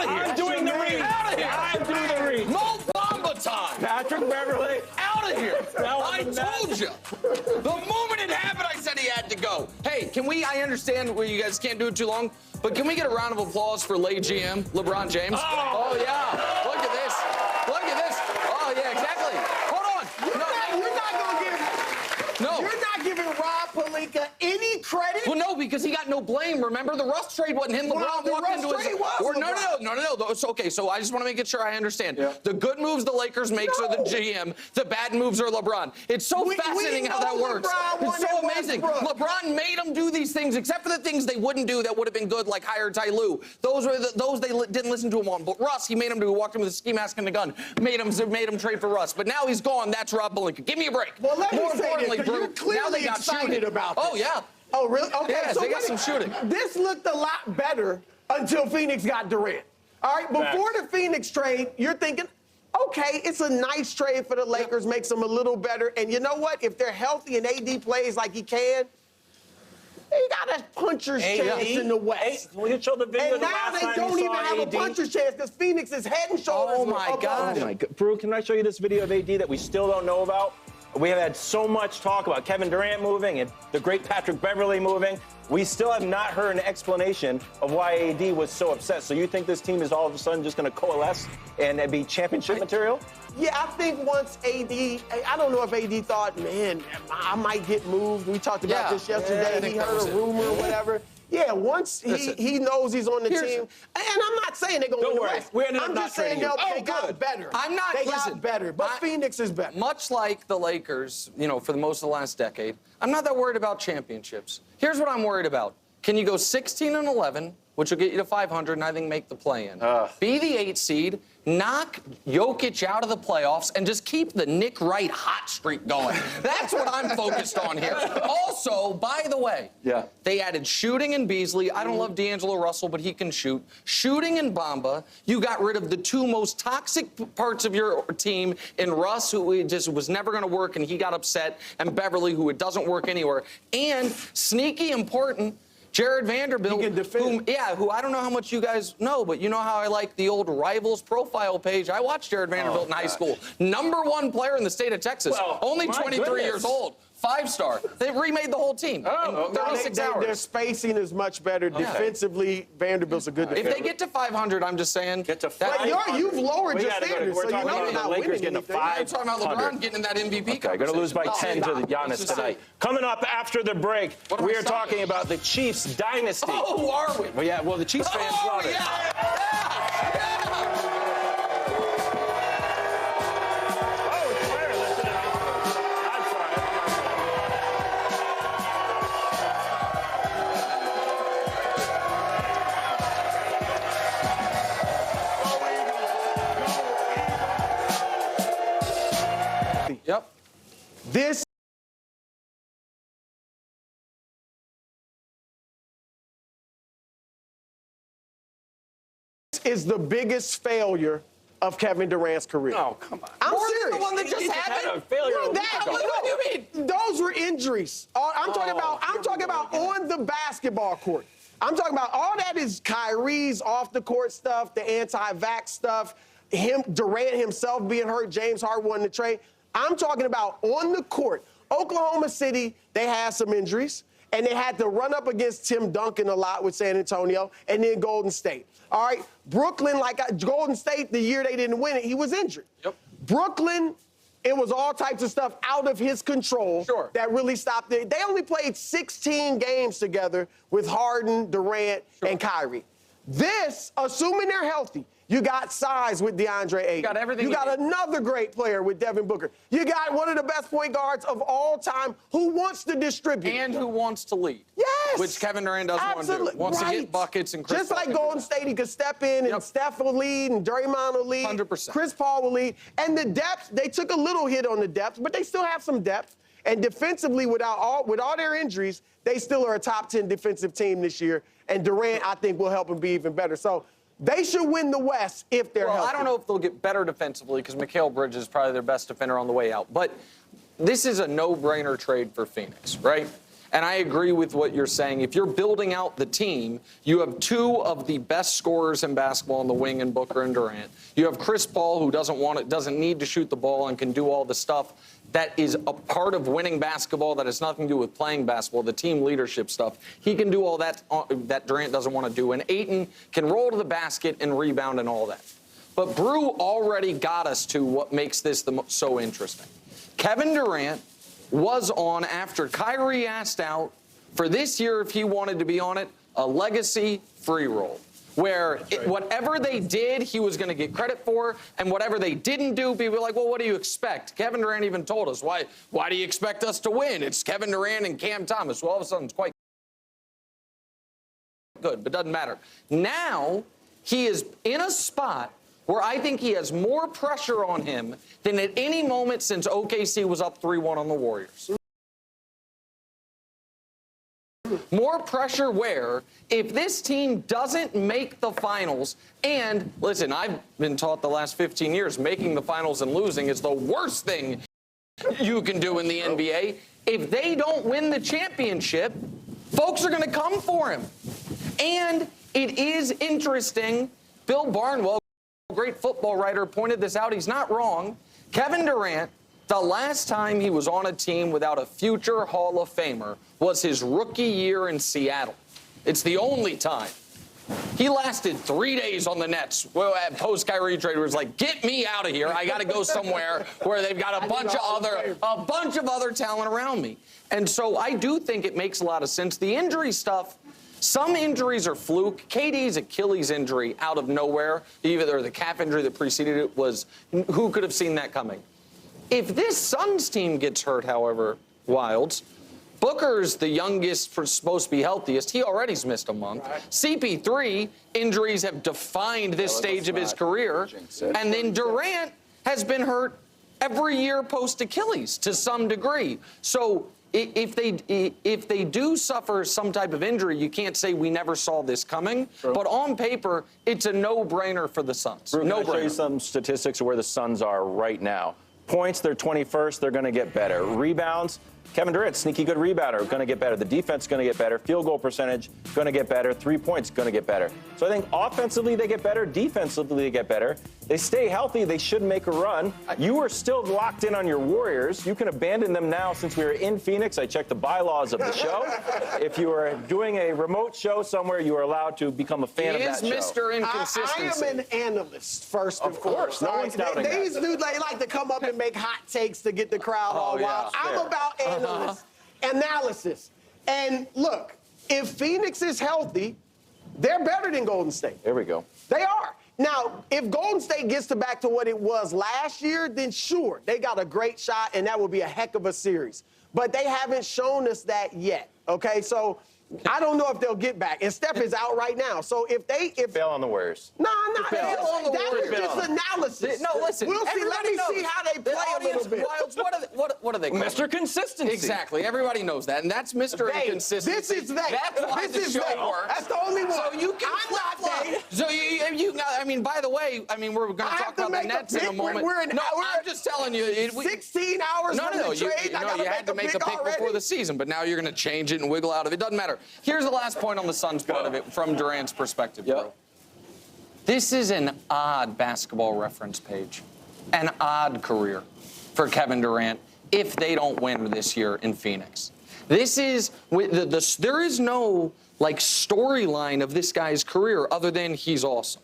of here. I'm doing the read. Out of here. I'm doing the read. No Bamba time. Patrick Beverley. Out of here. I told you. The moment it happened, I said he had to go. Hey, I understand where you guys can't do it too long, but can we get a round of applause for late GM, LeBron James? Oh yeah. Look at this. Look at this. Oh, yeah, exactly. Hold on. You're not going to give... No. You're not giving Rob Pelinka any credit? Well, no, because he got no blame. Remember, the Russ trade wasn't him. LeBron walked into his... No. Okay, so I just want to make it sure I understand. Yeah. The good moves the Lakers makes are the GM. The bad moves are LeBron. It's so fascinating how that works. It's so amazing. LeBron made them do these things, except for the things they wouldn't do that would have been good, like hire Ty Lue. Those they didn't listen to him on. But Russ, he made him do. He walked in with a ski mask and a gun. Made him trade for Russ. But now he's gone. That's Rob Pelinka. Give me a break. Well, let me More say importantly, this, you're clearly now they got excited shooting. about this. Oh, yeah. Oh, really? Okay. Yeah, so they got some shooting. This looked a lot better until Phoenix got Durant. All right, before the Phoenix trade, you're thinking, okay, it's a nice trade for the Lakers, makes them a little better. And you know what? If they're healthy and AD plays like he can, they got a puncher's chance in the West. We can show the video. And now they don't even have a puncher's chance because Phoenix is head and shoulders above them. Oh, my God. Brew, can I show you this video of AD that we still don't know about? We have had so much talk about Kevin Durant moving and the great Patrick Beverley moving. We still have not heard an explanation of why AD was so upset. So you think this team is all of a sudden just going to coalesce and be championship material? Yeah, I think once AD, I don't know if AD thought, man, I might get moved. We talked about this yesterday. He heard a rumor or whatever. Yeah, once he knows he's on the team, and I'm not saying they're going to win the West. I'm just saying they got better. They got better, but Phoenix is better. Much like the Lakers, for the most of the last decade, I'm not that worried about championships. Here's what I'm worried about. Can you go 16-11, which will get you to 500, and I think make the play-in? Be the 8th seed, knock Jokic out of the playoffs, and just keep the Nick Wright hot streak going. That's what I'm focused on here. Also, by the way, they added shooting in Beasley. I don't love D'Angelo Russell, but he can shoot. Shooting in Bamba. You got rid of the two most toxic parts of your team in Russ, who just was never going to work, and he got upset, and Beverly, who it doesn't work anywhere. And sneaky important, Jared Vanderbilt, who I don't know how much you guys know, but you know how I like the old Rivals profile page. I watched Jared Vanderbilt in high school. #1 player in the state of Texas. Only 23 years old. 5-star. They remade the whole team in 36 hours. Their spacing is much better. Defensively, Vanderbilt's a good defender. If they get to 500, I'm just saying. Get to 500. You've lowered your standards, so you know they're not Lakers winning getting to 500. I'm talking about LeBron getting in that MVP conversation. Going to lose by 10 to the Giannis tonight. Coming up after the break, we are talking about the Chiefs dynasty. Oh, are we? Well, yeah, well, the Chiefs fans love it. Yep. This is the biggest failure of Kevin Durant's career. Oh, come on. I'm More serious. than the one that just happened? What do you mean? Those were injuries. I'm talking about on the basketball court. I'm talking about all that is Kyrie's off the court stuff, the anti-vax stuff, Durant himself being hurt, James Harden wanting to trade. I'm talking about on the court. Oklahoma City, they had some injuries, and they had to run up against Tim Duncan a lot with San Antonio, and then Golden State. All right, Brooklyn, Golden State, the year they didn't win it, he was injured. Yep. Brooklyn, it was all types of stuff out of his control that really stopped it. They only played 16 games together with Harden, Durant, and Kyrie. This, assuming they're healthy, you got size with DeAndre Ayton. You got everything. You got another great player with Devin Booker. You got one of the best point guards of all time who wants to distribute. And who wants to lead. Yes. Which Kevin Durant doesn't want to do. Wants to get buckets and Chris Just like Golden State, he could step in and Steph will lead and Draymond will lead. 100%. Chris Paul will lead. And the depth, they took a little hit on the depth, but they still have some depth. And defensively, with all their injuries, they still are a top 10 defensive team this year. And Durant, I think, will help them be even better. So they should win the West if they're healthy. I don't know if they'll get better defensively because Mikal Bridges is probably their best defender on the way out. But this is a no-brainer trade for Phoenix, right? And I agree with what you're saying. If you're building out the team, you have two of the best scorers in basketball on the wing in Booker and Durant. You have Chris Paul, who doesn't need to shoot the ball and can do all the stuff that is a part of winning basketball that has nothing to do with playing basketball, the team leadership stuff. He can do all that that Durant doesn't want to do. And Ayton can roll to the basket and rebound and all that. But Brew already got us to what makes this so interesting. Kevin Durant was on, after Kyrie asked out, for this year, if he wanted to be on it, a legacy free roll, where whatever they did, he was going to get credit for, and whatever they didn't do, people were like, well, what do you expect? Kevin Durant even told us, why do you expect us to win? It's Kevin Durant and Cam Thomas. Well, all of a sudden, it's quite good, but doesn't matter. Now, he is in a spot where I think he has more pressure on him than at any moment since OKC was up 3-1 on the Warriors. More pressure where, if this team doesn't make the finals, and listen, I've been taught the last 15 years, making the finals and losing is the worst thing you can do in the NBA. If they don't win the championship, folks are going to come for him. And it is interesting, Bill Barnwell, great football writer, pointed this out. He's not wrong. Kevin Durant, the last time he was on a team without a future Hall of Famer was his rookie year in Seattle. It's the only time. He lasted 3 days on the Nets. Well, at post-Kyrie trade, was like, get me out of here. I got to go somewhere where they've got a bunch of other talent around me. And so I do think it makes a lot of sense. The injury stuff, some injuries are fluke. KD's Achilles injury out of nowhere, either the calf injury that preceded it, was who could have seen that coming? If this Suns team gets hurt, however, Wilds, Booker's the youngest, supposed to be healthiest. He already's missed a month. Right. CP3 injuries have defined this stage of his career. And then Durant has been hurt every year post-Achilles to some degree. So if they do suffer some type of injury, you can't say we never saw this coming. True. But on paper, it's a no-brainer for the Suns. No-brainer. I'll show you some statistics of where the Suns are right now. Points, they're 21st. They're going to get better. Rebounds, Kevin Durant, sneaky good rebounder, going to get better. The defense is going to get better. Field goal percentage, going to get better. 3 points, going to get better. So I think offensively they get better. Defensively they get better. They stay healthy. They should make a run. You are still locked in on your Warriors. You can abandon them now since we are in Phoenix. I checked the bylaws of the show. If you are doing a remote show somewhere, you are allowed to become a fan of that show. He is Mr. Inconsistency. I am an analyst, first and foremost. No one's doubting that. These dudes like to come up and make hot takes to get the crowd all wild. I'm about analysis. And look, if Phoenix is healthy, they're better than Golden State. There we go. They are. Now, if Golden State gets back to what it was last year, then sure, they got a great shot, and that will be a heck of a series. But they haven't shown us that yet, okay? So I don't know if they'll get back. And Steph is out right now. So if fail on the Warriors. No, that was just analysis. No, listen. We'll see. Let me see how they play a little bit. Wilds, what are they called? Mr. Consistency. Exactly. Everybody knows that, and that's Mr. Inconsistency. This is they. That's why this the is show works. That's the only one. So you can flip-flop. So I mean, by the way, I mean, we're going to talk about the Nets in a moment. I'm just telling you. 16 hours from the trade. You had to make a pick before the season, but now you're going to change it and wiggle out of it. Doesn't matter. Here's the last point on the Suns part of it from Durant's perspective, bro. This is an odd basketball reference page, an odd career for Kevin Durant if they don't win this year in Phoenix. This is there is no like storyline of this guy's career other than he's awesome.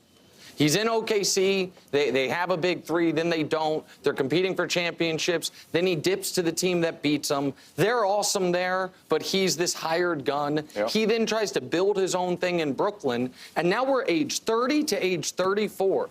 He's in OKC, they have a big three, then they don't. They're competing for championships. Then he dips to the team that beats them. They're awesome there, but he's this hired gun. Yep. He then tries to build his own thing in Brooklyn, and now we're age 30 to age 34.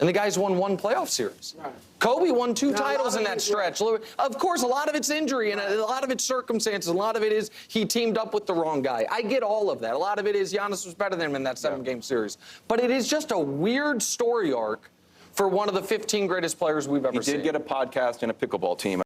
And the guy's won 1 playoff series. Right. Kobe won 2 titles in that stretch. Right. Of course, a lot of it's injury, and a lot of it's circumstances. A lot of it is he teamed up with the wrong guy. I get all of that. A lot of it is Giannis was better than him in that 7-game series. But it is just a weird story arc for one of the 15 greatest players we've ever seen. He did get a podcast and a pickleball team.